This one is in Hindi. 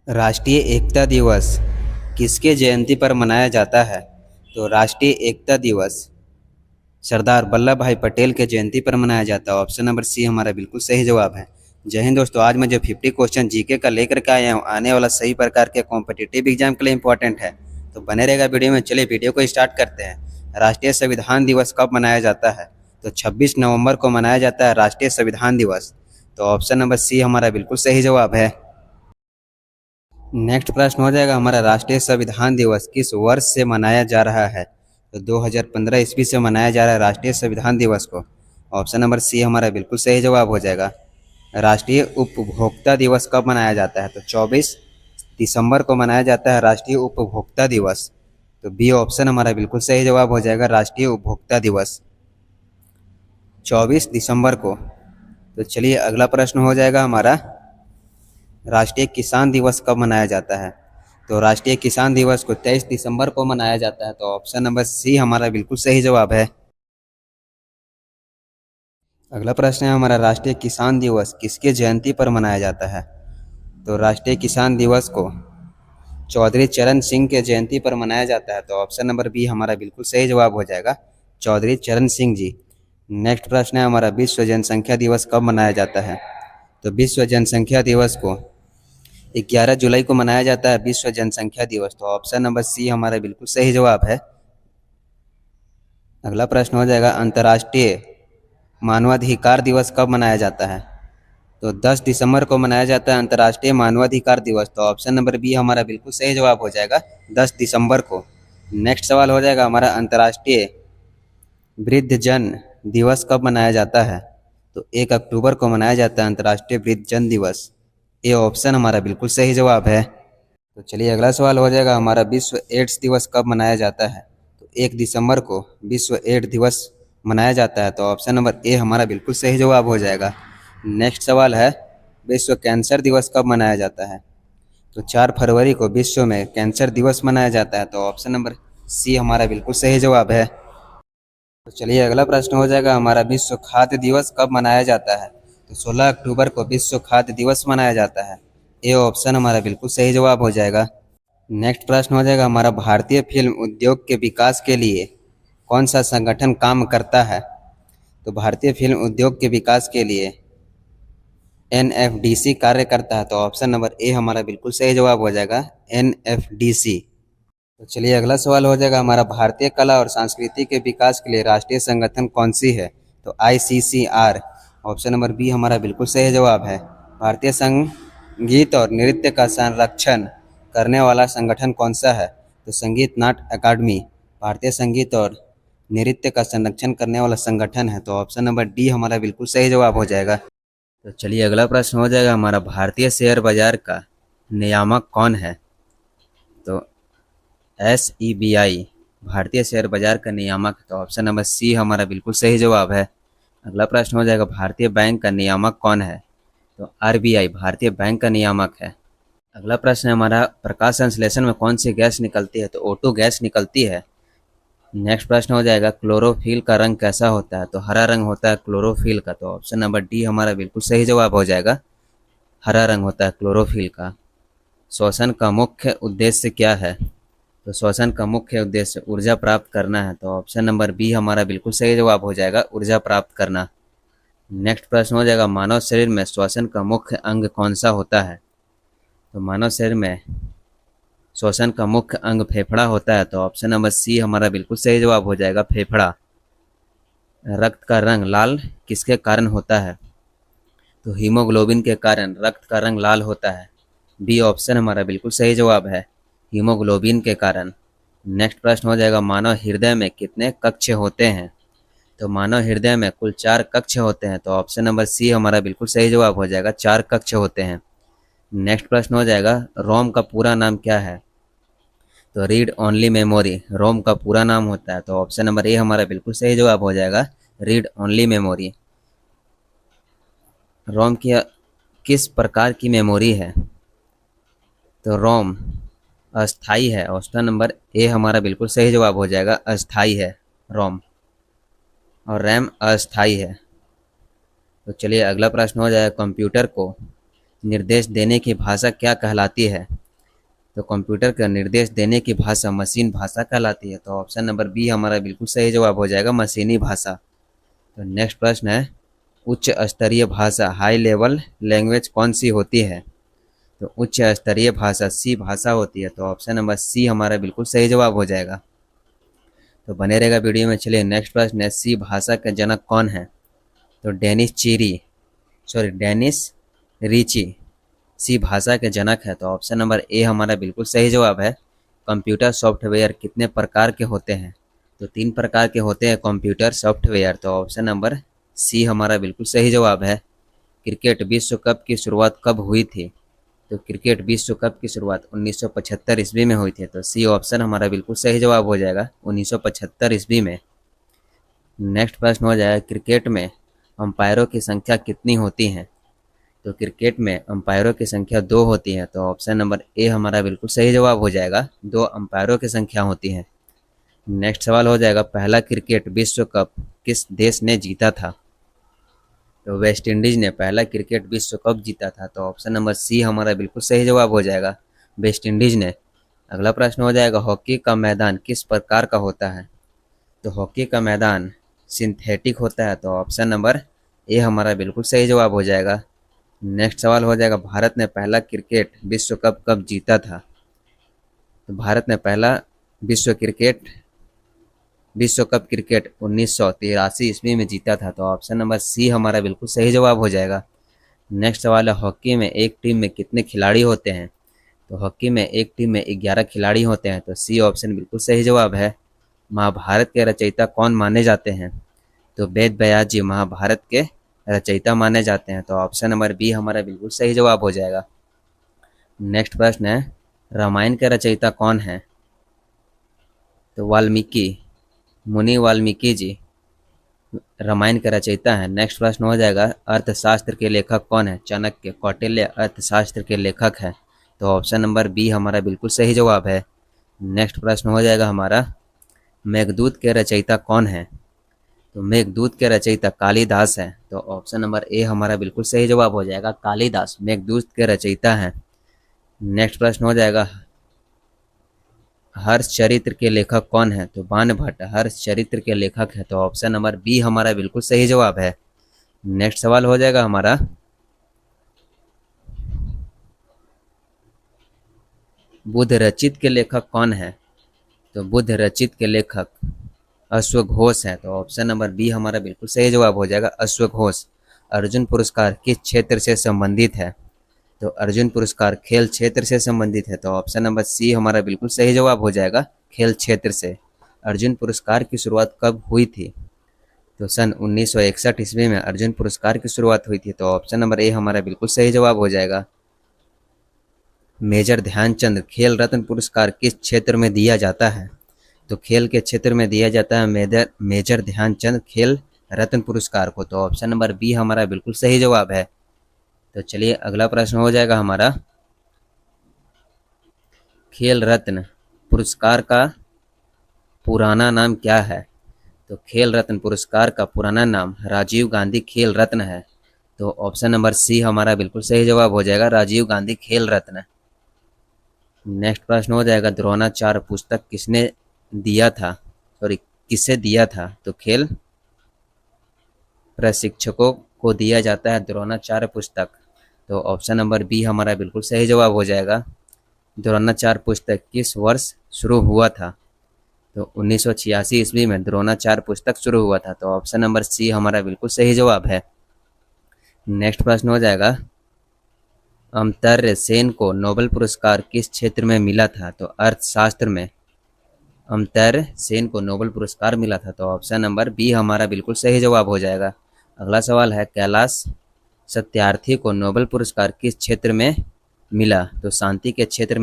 राष्ट्रीय एकता दिवस किसके जयंती पर मनाया जाता है? तो राष्ट्रीय एकता दिवस सरदार वल्लभ भाई पटेल के जयंती पर मनाया जाता है। ऑप्शन नंबर सी हमारा बिल्कुल सही जवाब है। जय हिंद दोस्तों, आज मैं जो 50 क्वेश्चन जीके का लेकर के आया हूँ, आने वाला सही प्रकार के कॉम्पिटिटिव एग्जाम के लिए इंपॉर्टेंट है, तो बने रहेगा वीडियो में। चलिए वीडियो को स्टार्ट करते हैं। राष्ट्रीय संविधान दिवस कब मनाया जाता है? तो 26 नवंबर को मनाया जाता है राष्ट्रीय संविधान दिवस। तो ऑप्शन नंबर सी हमारा बिल्कुल सही जवाब है। नेक्स्ट प्रश्न हो जाएगा हमारा, राष्ट्रीय संविधान दिवस किस वर्ष से मनाया जा रहा है? तो 2015 ईस्वी से मनाया जा रहा है राष्ट्रीय संविधान दिवस को। ऑप्शन नंबर सी हमारा बिल्कुल सही जवाब हो जाएगा। राष्ट्रीय उपभोक्ता दिवस कब मनाया जाता है? तो 24 दिसंबर को मनाया जाता है राष्ट्रीय उपभोक्ता दिवस। तो बी ऑप्शन हमारा बिल्कुल सही जवाब हो जाएगा, राष्ट्रीय उपभोक्ता दिवस 24 दिसंबर को। तो चलिए अगला प्रश्न हो जाएगा हमारा, राष्ट्रीय किसान दिवस कब मनाया जाता है? तो राष्ट्रीय किसान दिवस को 23 दिसंबर को मनाया जाता है। तो ऑप्शन नंबर सी हमारा बिल्कुल सही जवाब है। अगला प्रश्न है हमारा, राष्ट्रीय किसान दिवस किसके जयंती पर मनाया जाता है? तो राष्ट्रीय किसान दिवस को चौधरी चरण सिंह के जयंती पर मनाया जाता है। तो ऑप्शन नंबर बी हमारा बिल्कुल सही जवाब हो जाएगा, चौधरी चरण सिंह जी। नेक्स्ट प्रश्न है हमारा, विश्व जनसंख्या दिवस कब मनाया जाता है? तो विश्व जनसंख्या दिवस को 11 जुलाई को मनाया जाता है विश्व जनसंख्या दिवस। तो ऑप्शन नंबर सी हमारा बिल्कुल सही जवाब है। अगला प्रश्न हो जाएगा, अंतर्राष्ट्रीय मानवाधिकार दिवस कब मनाया जाता है? तो 10 दिसंबर को मनाया जाता है अंतर्राष्ट्रीय मानवाधिकार दिवस। तो ऑप्शन नंबर बी हमारा बिल्कुल सही जवाब हो जाएगा, 10 दिसंबर को। नेक्स्ट सवाल हो जाएगा हमारा, अंतर्राष्ट्रीय वृद्धजन दिवस कब मनाया जाता है? तो 1 अक्टूबर को मनाया जाता है अंतर्राष्ट्रीय वृद्धजन दिवस। ये ऑप्शन हमारा बिल्कुल सही जवाब है। तो चलिए अगला सवाल हो जाएगा हमारा, विश्व एड्स दिवस कब मनाया जाता है? तो 1 दिसंबर को विश्व एड्स दिवस मनाया जाता है। तो ऑप्शन नंबर ए हमारा बिल्कुल सही जवाब हो जाएगा। नेक्स्ट सवाल है, विश्व कैंसर दिवस कब मनाया जाता है? तो 4 फरवरी को विश्व में कैंसर दिवस मनाया जाता है। तो ऑप्शन नंबर सी हमारा बिल्कुल सही जवाब है। तो चलिए अगला प्रश्न हो जाएगा हमारा, विश्व खाद्य दिवस कब मनाया जाता है? तो 16 अक्टूबर को विश्व खाद्य दिवस मनाया जाता है। ये ऑप्शन हमारा बिल्कुल सही जवाब हो जाएगा। नेक्स्ट प्रश्न हो जाएगा हमारा, भारतीय फिल्म उद्योग के विकास के लिए कौन सा संगठन काम करता है? तो भारतीय फिल्म उद्योग के विकास के लिए NFDC कार्य करता है। तो ऑप्शन नंबर ए हमारा बिल्कुल सही जवाब हो जाएगा, NFDC। तो चलिए अगला सवाल हो जाएगा हमारा, भारतीय कला और संस्कृति के विकास के लिए राष्ट्रीय संगठन कौन सी है? तो ICCR। ऑप्शन नंबर बी हमारा बिल्कुल सही जवाब है। भारतीय संगीत और नृत्य का संरक्षण करने वाला संगठन कौन सा है? तो संगीत नाट्य अकादमी भारतीय संगीत और नृत्य का संरक्षण करने वाला संगठन है। तो ऑप्शन नंबर डी हमारा बिल्कुल सही जवाब हो जाएगा। तो चलिए अगला प्रश्न हो जाएगा हमारा, भारतीय शेयर बाजार का नियामक कौन है? तो SEBI भारतीय शेयर बाजार का नियामक। तो ऑप्शन नंबर सी हमारा बिल्कुल सही जवाब है। अगला प्रश्न हो जाएगा, भारतीय बैंक का नियामक कौन है? तो RBI भारतीय बैंक का नियामक है। अगला प्रश्न है हमारा, प्रकाश संश्लेषण में कौन सी गैस निकलती है? तो O2 गैस निकलती है। नेक्स्ट प्रश्न हो जाएगा, क्लोरोफिल का रंग कैसा होता है? तो हरा रंग होता है क्लोरोफिल का। तो ऑप्शन नंबर डी हमारा बिल्कुल सही जवाब हो जाएगा, हरा रंग होता है क्लोरोफिल का। श्वसन का मुख्य उद्देश्य क्या है? तो श्वसन का मुख्य उद्देश्य ऊर्जा प्राप्त करना है। तो ऑप्शन नंबर बी हमारा बिल्कुल सही जवाब हो जाएगा, ऊर्जा प्राप्त करना। नेक्स्ट प्रश्न हो जाएगा, मानव शरीर में श्वसन का मुख्य अंग कौन सा होता है? तो मानव शरीर में श्वसन का मुख्य अंग फेफड़ा होता है। तो ऑप्शन नंबर सी हमारा बिल्कुल सही जवाब हो जाएगा, फेफड़ा। रक्त का रंग लाल किसके कारण होता है? तो हीमोग्लोबिन के कारण रक्त का रंग लाल होता है। बी ऑप्शन हमारा बिल्कुल सही जवाब है, हीमोग्लोबिन के कारण। नेक्स्ट प्रश्न हो जाएगा, मानव हृदय में कितने कक्ष होते हैं? तो मानव हृदय में कुल 4 कक्ष होते हैं। तो ऑप्शन नंबर सी हमारा बिल्कुल सही जवाब हो जाएगा, 4 कक्ष होते हैं। नेक्स्ट प्रश्न हो जाएगा, रोम का पूरा नाम क्या है? तो रीड ओनली मेमोरी रोम का पूरा नाम होता है। तो ऑप्शन नंबर ए हमारा बिल्कुल सही जवाब हो जाएगा, रीड ओनली मेमोरी। रोम की किस प्रकार की मेमोरी है? तो रोम अस्थाई है। ऑप्शन नंबर ए हमारा बिल्कुल सही जवाब हो जाएगा, अस्थाई है रोम। और रैम अस्थाई है। तो चलिए अगला प्रश्न हो जाएगा, कंप्यूटर को निर्देश देने की भाषा क्या कहलाती है? तो कंप्यूटर का निर्देश देने की भाषा मशीन भाषा कहलाती है। तो ऑप्शन नंबर बी हमारा बिल्कुल सही जवाब हो जाएगा, मशीनी भाषा। तो नेक्स्ट प्रश्न है, उच्च स्तरीय भाषा हाई लेवल लैंग्वेज कौन सी होती है? तो उच्च स्तरीय भाषा सी भाषा होती है। तो ऑप्शन नंबर सी हमारा बिल्कुल सही जवाब हो जाएगा। तो बने रहेगा वीडियो में। चलिए नेक्स्ट प्रश्न है, सी भाषा के जनक कौन है? तो डेनिस रीची सी भाषा के जनक है। तो ऑप्शन नंबर ए हमारा बिल्कुल सही जवाब है। कंप्यूटर सॉफ्टवेयर कितने प्रकार के होते हैं? तो 3 प्रकार के होते हैं कंप्यूटर सॉफ्टवेयर। तो ऑप्शन नंबर सी हमारा बिल्कुल सही जवाब है। क्रिकेट विश्व कप की शुरुआत कब हुई थी? तो क्रिकेट विश्व कप की शुरुआत 1975 ईस्वी में हुई थी। तो सी ऑप्शन हमारा बिल्कुल सही जवाब हो जाएगा, 1975 ईस्वी में। नेक्स्ट प्रश्न हो जाएगा, क्रिकेट में अंपायरों की संख्या कितनी होती है? तो क्रिकेट में अंपायरों की संख्या 2 होती है। तो ऑप्शन नंबर ए हमारा बिल्कुल सही जवाब हो जाएगा, 2 अंपायरों की संख्या होती है। नेक्स्ट सवाल हो जाएगा, पहला क्रिकेट विश्व कप किस देश ने जीता था? तो वेस्ट इंडीज ने पहला क्रिकेट विश्व कप जीता था। तो ऑप्शन नंबर सी हमारा बिल्कुल सही जवाब हो जाएगा, वेस्ट इंडीज ने। अगला प्रश्न हो जाएगा, हॉकी का मैदान किस प्रकार का होता है? तो हॉकी का मैदान सिंथेटिक होता है। तो ऑप्शन नंबर ए हमारा बिल्कुल सही जवाब हो जाएगा। नेक्स्ट सवाल हो जाएगा, भारत ने पहला क्रिकेट विश्व कप कब जीता था? तो भारत ने पहला विश्व कप क्रिकेट 1983 ईस्वी में जीता था। तो ऑप्शन नंबर सी हमारा बिल्कुल सही जवाब हो जाएगा। नेक्स्ट सवाल है, हॉकी में एक टीम में कितने खिलाड़ी होते हैं? तो हॉकी में एक टीम में 11 खिलाड़ी होते हैं। तो सी ऑप्शन बिल्कुल सही जवाब है। महाभारत के रचयिता कौन माने जाते हैं? तो वेद व्यास जी महाभारत के रचयिता माने जाते हैं। तो ऑप्शन नंबर बी हमारा बिल्कुल सही जवाब हो जाएगा। नेक्स्ट प्रश्न है, रामायण के रचयिता कौन है? तो मुनि वाल्मीकि जी रामायण के रचयिता हैं। नेक्स्ट प्रश्न हो जाएगा, अर्थशास्त्र के लेखक कौन है? चाणक्य कौटिल्य अर्थशास्त्र के लेखक है। तो ऑप्शन नंबर बी हमारा बिल्कुल सही जवाब है। नेक्स्ट प्रश्न हो जाएगा हमारा, मेघदूत के रचयिता कौन है? तो मेघदूत के रचयिता कालिदास हैं। तो ऑप्शन नंबर ए हमारा बिल्कुल सही जवाब हो जाएगा, कालिदास मेघदूत के रचयिता हैं। नेक्स्ट प्रश्न हो जाएगा, हर्षचरित्र के लेखक कौन है? तो बाणभट्ट हर्षचरित्र के लेखक है। तो ऑप्शन नंबर बी हमारा बिल्कुल सही जवाब है। नेक्स्ट सवाल हो जाएगा हमारा, बुद्ध रचित के लेखक कौन है? तो बुद्ध रचित के लेखक अश्वघोष है। तो ऑप्शन नंबर बी हमारा बिल्कुल सही जवाब हो जाएगा, अश्वघोष। अर्जुन पुरस्कार किस क्षेत्र से संबंधित है? तो अर्जुन पुरस्कार खेल क्षेत्र से संबंधित है। तो ऑप्शन नंबर सी हमारा बिल्कुल सही जवाब हो जाएगा, खेल क्षेत्र से। अर्जुन पुरस्कार की शुरुआत कब हुई थी? तो सन 1961 ईस्वी में अर्जुन पुरस्कार की शुरुआत हुई थी। तो ऑप्शन नंबर ए हमारा बिल्कुल सही जवाब हो जाएगा। मेजर ध्यानचंद खेल रत्न पुरस्कार किस क्षेत्र में दिया जाता है? तो खेल के क्षेत्र में दिया जाता है मेजर ध्यानचंद खेल रत्न पुरस्कार को। तो ऑप्शन नंबर बी हमारा बिल्कुल सही जवाब है। तो चलिए अगला प्रश्न हो जाएगा हमारा, खेल रत्न पुरस्कार का पुराना नाम क्या है? तो खेल रत्न पुरस्कार का पुराना नाम राजीव गांधी खेल रत्न है। तो ऑप्शन नंबर सी हमारा बिल्कुल सही जवाब हो जाएगा, राजीव गांधी खेल रत्न। नेक्स्ट प्रश्न हो जाएगा, द्रोणाचार्य पुस्तक किसने दिया था? सॉरी, किसे दिया था? तो खेल प्रशिक्षकों को दिया जाता है द्रोणाचार्य पुस्तक। तो ऑप्शन नंबर बी हमारा बिल्कुल सही जवाब हो जाएगा। द्रोणाचार्य पुस्तक किस वर्ष शुरू हुआ था? तो 1986 ईस्वी में द्रोणाचार्य पुस्तक शुरू हुआ था। तो ऑप्शन नंबर सी हमारा बिल्कुल सही जवाब है। नेक्स्ट प्रश्न हो जाएगा, अमर्त्य सेन को नोबेल पुरस्कार किस क्षेत्र में मिला था? तो अर्थशास्त्र में अमर्त्य सेन को नोबेल पुरस्कार मिला था। तो ऑप्शन नंबर बी हमारा बिल्कुल सही जवाब हो जाएगा। अगला सवाल है, कैलाश सत्यार्थी को नोबेल पुरस्कार किस क्षेत्र में मिला? तो शांति के क्षेत्र में